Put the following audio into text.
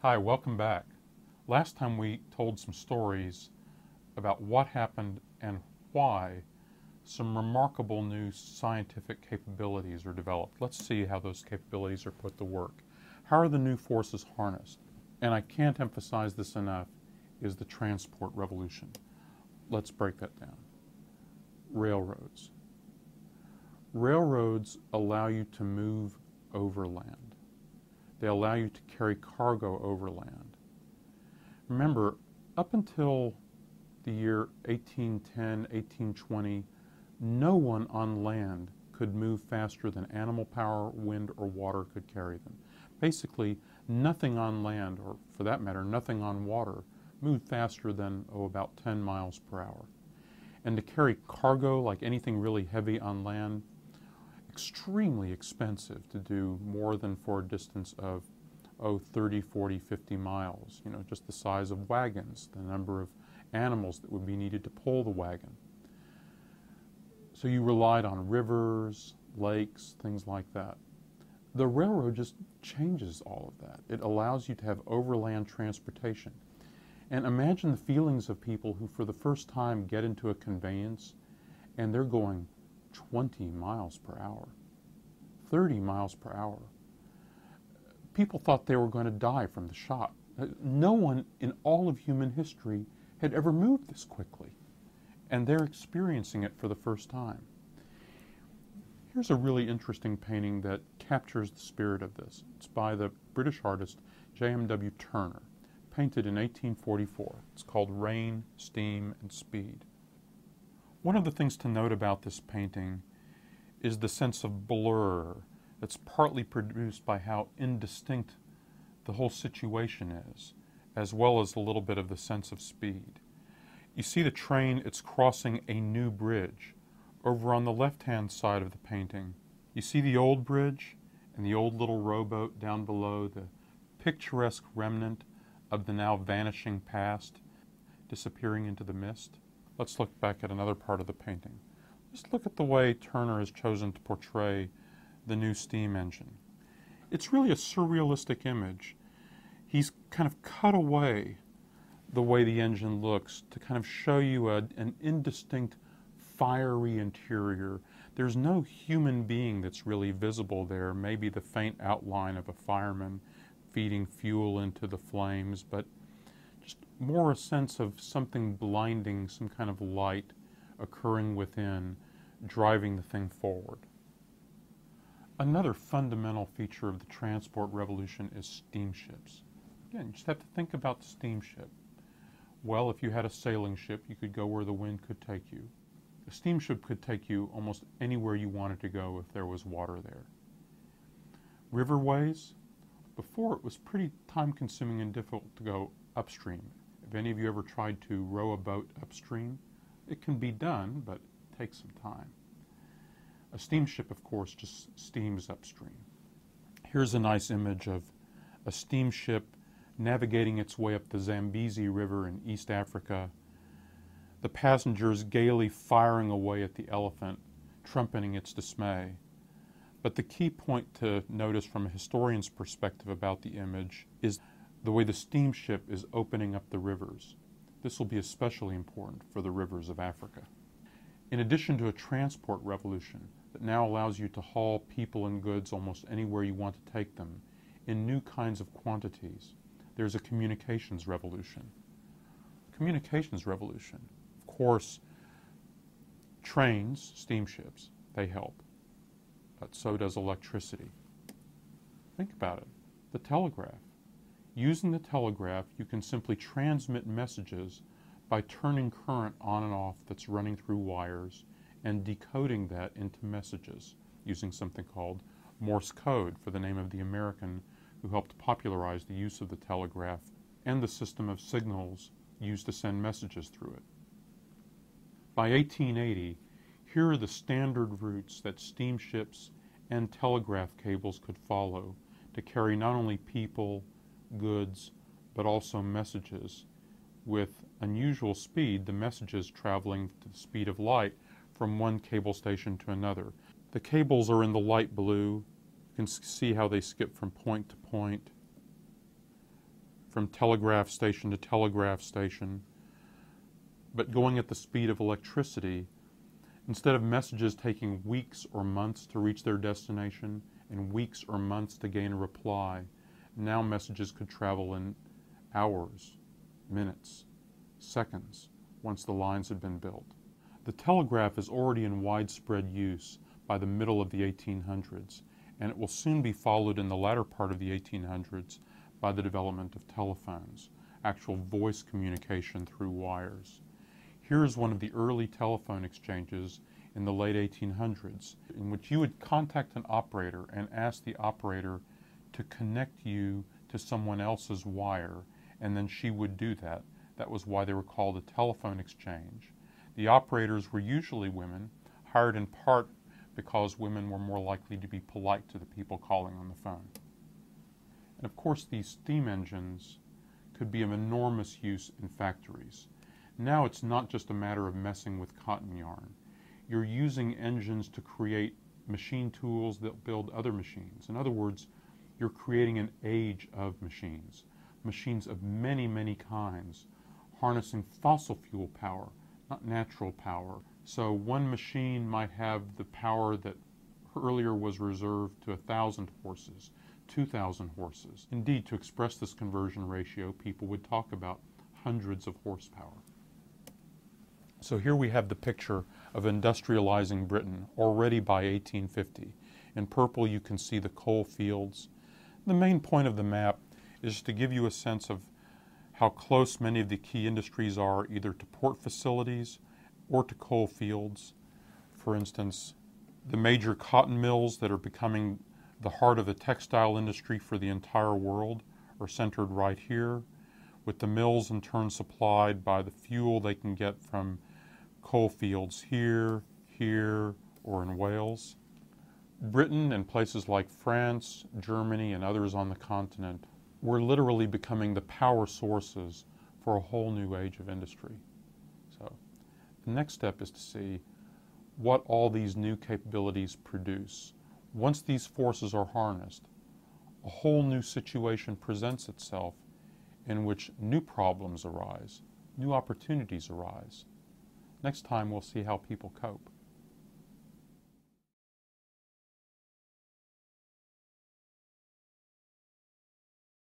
Hi, welcome back. Last time we told some stories about what happened and why some remarkable new scientific capabilities are developed. Let's see how those capabilities are put to work. How are the new forces harnessed? And I can't emphasize this enough, is the transport revolution. Let's break that down. Railroads. Railroads allow you to move overland. They allow you to carry cargo overland. Remember, up until the year 1810, 1820, no one on land could move faster than animal power, wind, or water could carry them. Basically, nothing on land, or for that matter, nothing on water, moved faster than, about 10 miles per hour. And to carry cargo, like anything really heavy on land, extremely expensive to do more than for a distance of 30, 40, 50 miles. You know, just the size of wagons, the number of animals that would be needed to pull the wagon. So you relied on rivers, lakes, things like that. The railroad just changes all of that. It allows you to have overland transportation. And imagine the feelings of people who for the first time get into a conveyance and they're going 20 miles per hour, 30 miles per hour. People thought they were going to die from the shock. No one in all of human history had ever moved this quickly, and they're experiencing it for the first time. Here's a really interesting painting that captures the spirit of this. It's by the British artist J.M.W. Turner, painted in 1844. It's called Rain, Steam, and Speed. One of the things to note about this painting is the sense of blur that's partly produced by how indistinct the whole situation is, as well as a little bit of the sense of speed. You see the train, it's crossing a new bridge. Over on the left-hand side of the painting, you see the old bridge and the old little rowboat down below, the picturesque remnant of the now vanishing past, disappearing into the mist. Let's look back at another part of the painting. Just look at the way Turner has chosen to portray the new steam engine. It's really a surrealistic image. He's kind of cut away the way the engine looks to kind of show you an indistinct, fiery interior. There's no human being that's really visible there, maybe the faint outline of a fireman feeding fuel into the flames, but just more a sense of something blinding, some kind of light occurring within, driving the thing forward. Another fundamental feature of the transport revolution is steamships. Again, you just have to think about the steamship. Well, if you had a sailing ship, you could go where the wind could take you. A steamship could take you almost anywhere you wanted to go if there was water there. Riverways, before it was pretty time-consuming and difficult to go upstream. If any of you ever tried to row a boat upstream, it can be done, but it takes some time. A steamship, of course, just steams upstream. Here's a nice image of a steamship navigating its way up the Zambezi River in East Africa, the passengers gaily firing away at the elephant, trumpeting its dismay. But the key point to notice from a historian's perspective about the image is the way the steamship is opening up the rivers. This will be especially important for the rivers of Africa. In addition to a transport revolution that now allows you to haul people and goods almost anywhere you want to take them in new kinds of quantities, there's a communications revolution. Communications revolution. Of course, trains, steamships, they help. But so does electricity. Think about it. The telegraph. Using the telegraph, you can simply transmit messages by turning current on and off that's running through wires and decoding that into messages using something called Morse code, for the name of the American who helped popularize the use of the telegraph and the system of signals used to send messages through it. By 1880, here are the standard routes that steamships and telegraph cables could follow to carry not only people, goods, but also messages with unusual speed, the messages traveling to the speed of light from one cable station to another. The cables are in the light blue. You can see how they skip from point to point. from telegraph station to telegraph station, but going at the speed of electricity, instead of messages taking weeks or months to reach their destination and weeks or months to gain a reply, now messages could travel in hours, minutes, seconds, once the lines had been built. The telegraph is already in widespread use by the middle of the 1800s, and it will soon be followed in the latter part of the 1800s by the development of telephones, actual voice communication through wires. Here is one of the early telephone exchanges in the late 1800s, in which you would contact an operator and ask the operator to connect you to someone else's wire, and then she would do that. That was why they were called a telephone exchange. The operators were usually women, hired in part because women were more likely to be polite to the people calling on the phone. And of course, these steam engines could be of enormous use in factories. Now it's not just a matter of messing with cotton yarn. You're using engines to create machine tools that build other machines. In other words, you're creating an age of machines, machines of many, many kinds, harnessing fossil fuel power, not natural power. So one machine might have the power that earlier was reserved to 1,000 horses, 2,000 horses. Indeed, to express this conversion ratio, people would talk about hundreds of horsepower. So here we have the picture of industrializing Britain already by 1850. In purple you can see the coal fields. The main point of the map is to give you a sense of how close many of the key industries are either to port facilities or to coal fields. For instance, the major cotton mills that are becoming the heart of the textile industry for the entire world are centered right here, with the mills in turn supplied by the fuel they can get from coal fields here, or in Wales. Britain and places like France, Germany, and others on the continent were literally becoming the power sources for a whole new age of industry. So the next step is to see what all these new capabilities produce. Once these forces are harnessed, a whole new situation presents itself in which new problems arise, new opportunities arise. Next time we'll see how people cope.